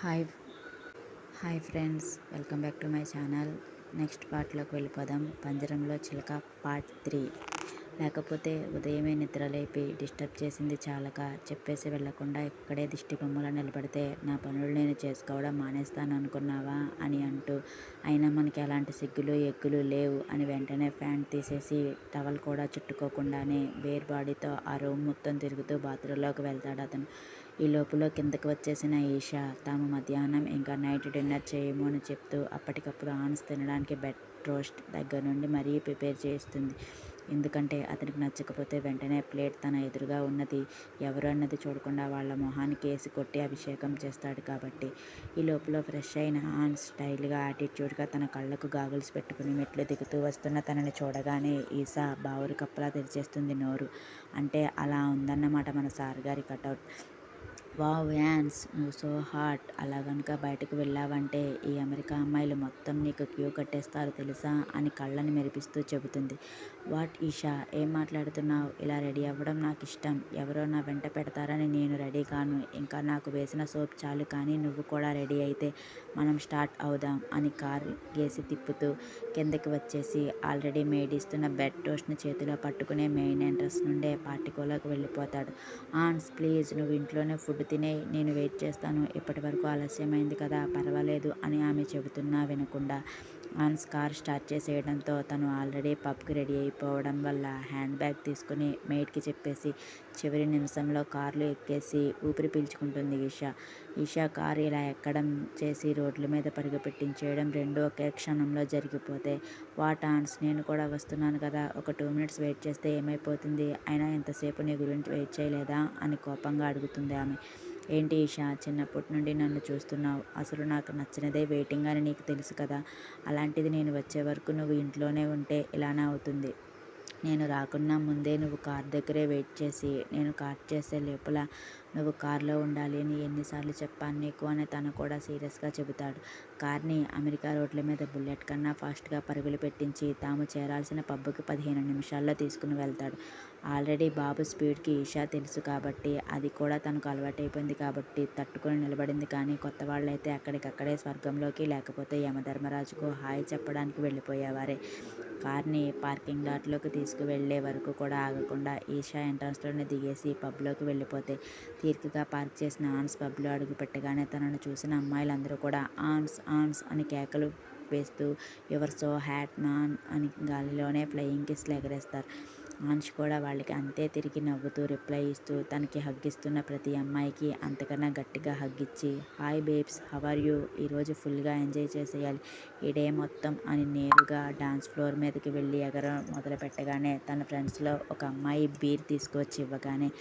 Hi hi friends, welcome back to my channel. Next పార్ట్లోకి వెళ్ళిపోదాం. పంజరంలో చిలక పార్ట్ 3. లేకపోతే ఉదయమే నిద్రలేపి డిస్టర్బ్ చేసింది చాలక చెప్పేసి వెళ్లకుండా ఇక్కడే దిష్టి బొమ్మలా నిలబడితే నా పనులు నేను చేసుకోవడం మానేస్తాను అనుకున్నావా అని అంటూ, అయినా మనకి ఎలాంటి సిగ్గులు ఎగ్గులు లేవు అని వెంటనే ప్యాంట్ తీసేసి టవల్ కూడా చుట్టుకోకుండానే బేర్ బాడీతో ఆ రూమ్ మొత్తం తిరుగుతూ బాత్రూంలోకి వెళ్తాడు అతను. ఈ లోపులో కిందకి వచ్చేసిన ఈషా తాము మధ్యాహ్నం ఇంకా నైట్ డిన్నర్ చేయము అని చెప్తూ అప్పటికప్పుడు ఆన్స్ తినడానికి బెడ్ రోస్ట్ దగ్గర నుండి మరీ ప్రిపేర్ చేస్తుంది. ఎందుకంటే అతనికి నచ్చకపోతే వెంటనే ప్లేట్ తన ఎదురుగా ఉన్నది ఎవరు అన్నది చూడకుండా వాళ్ళ మొహానికి వేసి కొట్టి అభిషేకం చేస్తాడు కాబట్టి. ఈ లోపల ఫ్రెష్ అయిన ఆన్స్ స్టైల్గా యాటిట్యూడ్గా తన కళ్ళకు గాగుల్స్ పెట్టుకుని మెట్లు దిగుతూ వస్తున్న తనని చూడగానే ఈషా బావురు కప్పలా తెరిచేస్తుంది నోరు. అంటే అలా ఉందన్నమాట మన సార్ గారి కటౌట్. వావ్ యాన్స్, నువ్వు సో హాట్. అలా గనుక బయటకు వెళ్ళావంటే ఈ అమెరికా అమ్మాయిలు మొత్తం నీకు క్యూ కట్టేస్తారు తెలుసా అని కళ్ళని మెరిపిస్తూ చెబుతుంది. వాట్ ఈషా, ఏం మాట్లాడుతున్నావు? ఇలా రెడీ అవ్వడం నాకు ఇష్టం. ఎవరో నా వెంట పెడతారని నేను రెడీ కాను. ఇంకా నాకు వేసిన సోప్ చాలు, కానీ నువ్వు కూడా రెడీ అయితే మనం స్టార్ట్ అవుదాం అని కారు గేసి తిప్పుతూ కిందకి వచ్చేసి ఆల్రెడీ మేడిస్తున్న బెడ్ టోస్ట్ని చేతిలో పట్టుకునే మెయిన్ ఎంట్రన్స్ నుండే పార్టికోలోకి వెళ్ళిపోతాడు. ఆన్స్ ప్లీజ్, నువ్వు ఇంట్లోనే ఫుడ్ తినే, నేను వెయిట్ చేస్తాను. ఇప్పటి వరకు ఆలస్యమైంది కదా, పర్వాలేదు అని ఆమె చెబుతున్నా వినకుండా ఆన్స్ కార్ స్టార్ట్ చేసేయడంతో తను ఆల్రెడీ పబ్కి రెడీ అయిపోవడం వల్ల హ్యాండ్ బ్యాగ్ తీసుకుని మెయిడ్కి చెప్పేసి చివరి నిమిషంలో కార్లు ఎక్కేసి ఊపిరి పీల్చుకుంటుంది ఈషా కారు ఇలా ఎక్కడం చేసి రోడ్ల మీద పరుగు పెట్టించేయడం రెండు ఒకే క్షణంలో జరిగిపోతే, వాట్ ఆన్స్, నేను కూడా వస్తున్నాను కదా, ఒక 2 minutes వెయిట్ చేస్తే ఏమైపోతుంది? అయినా ఎంతసేపు నీ గురించి వెయిట్ చేయలేదా అని కోపంగా అడుగుతుంది ఆమె. ఏంటి ఈషా, చిన్నప్పటి నుండి నన్ను చూస్తున్నావు. అసలు నాకు నచ్చినదే వెయిటింగ్ అని నీకు తెలుసు కదా. అలాంటిది నేను వచ్చే వరకు నువ్వు ఇంట్లోనే ఉంటే ఇలానే అవుతుంది. నేను రాకున్నా ముందే నువ్వు కార్ దగ్గరే వెయిట్ చేసి నేను కార్ చేసే లోపల నువ్వు కార్లో ఉండాలి అని ఎన్నిసార్లు చెప్పాను నీకు అని తను కూడా సీరియస్గా చెబుతాడు. కార్ని అమెరికా రోడ్ల మీద బుల్లెట్ కన్నా ఫాస్ట్గా పరుగులు పెట్టించి తాము చేరాల్సిన పబ్కి 15 నిమిషాల్లో తీసుకుని వెళ్తాడు. ఆల్రెడీ బాబు స్పీడ్కి ఈషా తెలుసు కాబట్టి, అది కూడా తనకు అలవాటైపోయింది కాబట్టి తట్టుకుని నిలబడింది. కానీ కొత్త వాళ్ళైతే అక్కడికక్కడే స్వర్గంలోకి లేకపోతే యమధర్మరాజుకు హాయ్ చెప్పడానికి వెళ్ళిపోయేవారే. కార్ని పార్కింగ్ లాట్లోకి తీసుకువెళ్లే వరకు కూడా ఆగకుండా ఈషా ఎంట్రన్స్లోనే దిగేసి పబ్లోకి వెళ్ళిపోతే, తీరికగా పార్క్ చేసిన ఆన్స్ పబ్లో అడుగు పెట్టగానే తనను చూసిన అమ్మాయిలందరూ కూడా ఆన్స్ ఆన్స్ అని కేకలు వేస్తూ యువర్ సో హ్యాట్ మ్యాన్ అని గాలిలోనే ఫ్లయింగ్ కిస్లు ఎగరేస్తారు. ఆన్స్ కూడా వాళ్ళకి అంతే తిరిగి నవ్వుతూ రిప్లై ఇస్తూ తనకి హగ్ ఇస్తున్న ప్రతి అమ్మాయికి అంతకన్నా గట్టిగా హగ్ ఇచ్చి, hi babes, how are you, ఈరోజు ఫుల్గా ఎంజాయ్ చేసేయాలి ఈ డే మొత్తం అని నేరుగా డాన్స్ ఫ్లోర్ మీదకి వెళ్ళి ఎగరడం మొదలు పెట్టగానే తన ఫ్రెండ్స్లో ఒక అమ్మాయి బీర్ తీసుకువచ్చి ఇవ్వగానే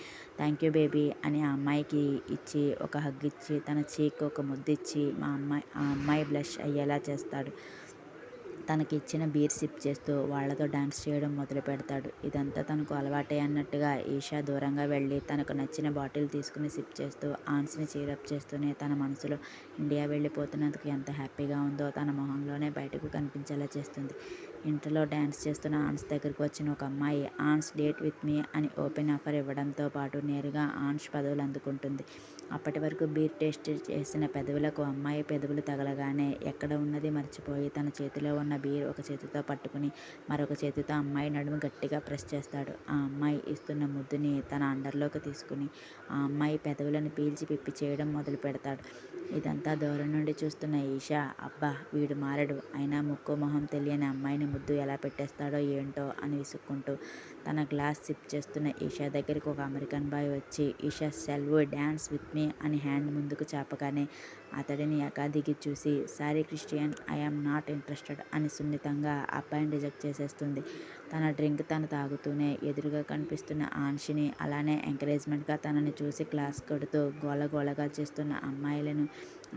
థ్యాంక్ యూ బేబీ అని ఆ అమ్మాయికి ఇచ్చి ఒక హగ్ ఇచ్చి తన చీక్ ఒక ముద్దిచ్చి ఆ అమ్మాయి బ్లష్ అయ్యేలా చేస్తాడు. తనకి ఇచ్చిన బీర్ సిప్ చేస్తూ వాళ్లతో డాన్స్ చేయడం మొదలు పెడతాడు. ఇదంతా తనకు అలవాటే అన్నట్టుగా ఈషా దూరంగా వెళ్ళి తనకు నచ్చిన బాటిల్ తీసుకుని సిప్ చేస్తూ ఆన్స్ని చీరప్ చేస్తూనే తన మనసులో ఇండియా వెళ్ళిపోతున్నందుకు ఎంత హ్యాపీగా ఉందో తన మొహంలోనే బయటకు కనిపించేలా చేస్తుంది. ఇంట్లో డ్యాన్స్ చేస్తున్న ఆన్స్ దగ్గరకు వచ్చిన ఒక అమ్మాయి ఆన్స్ డేట్ విత్ మీ అని ఓపెన్ ఆఫర్ ఇవ్వడంతో పాటు నేరుగా ఆన్స్ పెదవులు అందుకుంటుంది. అప్పటి వరకు బీర్ టేస్ట్ చేసిన పెదవులకు అమ్మాయి పెదవులు తగలగానే ఎక్కడ ఉన్నది మర్చిపోయి తన చేతిలో ఉన్న బీర్ ఒక చేతితో పట్టుకుని మరొక చేతితో అమ్మాయి నడుము గట్టిగా ప్రెస్ చేస్తాడు. ఆ అమ్మాయి ఇస్తున్న ముద్దుని తన అండర్లోకి తీసుకుని ఆ అమ్మాయి పెదవులను పీల్చి పిప్పి చేయడం మొదలు పెడతాడు. ఇదంతా దూరం నుండి చూస్తున్న ఈషా, అబ్బా వీడు మారడు, అయినా ముక్కు మొహం తెలియని అమ్మాయిని ముద్దు ఎలా పెట్టేస్తాడో ఏంటో అని విసుక్కుంటూ తన గ్లాస్ సిప్ చేస్తున్న ఈషా దగ్గరికి ఒక అమెరికన్ బాయ్ వచ్చి, Esha shall we dance with me అని హ్యాండ్ ముందుకు చాపగానే అతడిని ఎగాదిగి చూసి, sorry Christian, I'm not interested అని సున్నితంగా అబ్బాయిని రిజెక్ట్ చేసేస్తుంది. తన డ్రింక్ తను తాగుతూనే ఎదురుగా కనిపిస్తున్న ఆన్షిని అలానే ఎంకరేజ్మెంట్గా తనని చూసి క్లాస్ కొడుతూ గోలగోలగా చేస్తున్న అమ్మాయిలను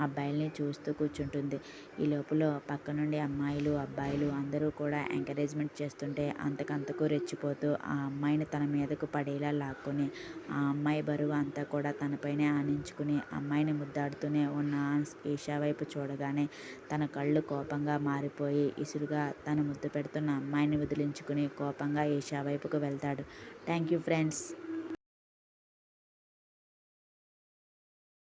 అబ్బాయిల్ని చూస్తూ కూర్చుంటుంది. ఈ లోపల పక్క నుండి అమ్మాయిలు అబ్బాయిలు అందరూ కూడా ఎంకరేజ్మెంట్ చేస్తుంటే అంతకంతకు రెచ్చిపోతూ ఆ అమ్మాయిని తన మీదకు పడేలా లాక్కొని ఆ అమ్మాయి బరువు అంతా కూడా తనపైనే ఆనించుకుని అమ్మాయిని ముద్దాడుతూనే ఉన్న ఆన్స్ ఈషా వైపు చూడగానే తన కళ్ళు కోపంగా మారిపోయి ఇసురుగా తను ముద్దు పెడుతున్న అమ్మాయిని వదిలించుకుని కోపంగా ఈషా వైపుకు వెళ్తాడు. Thank you friends.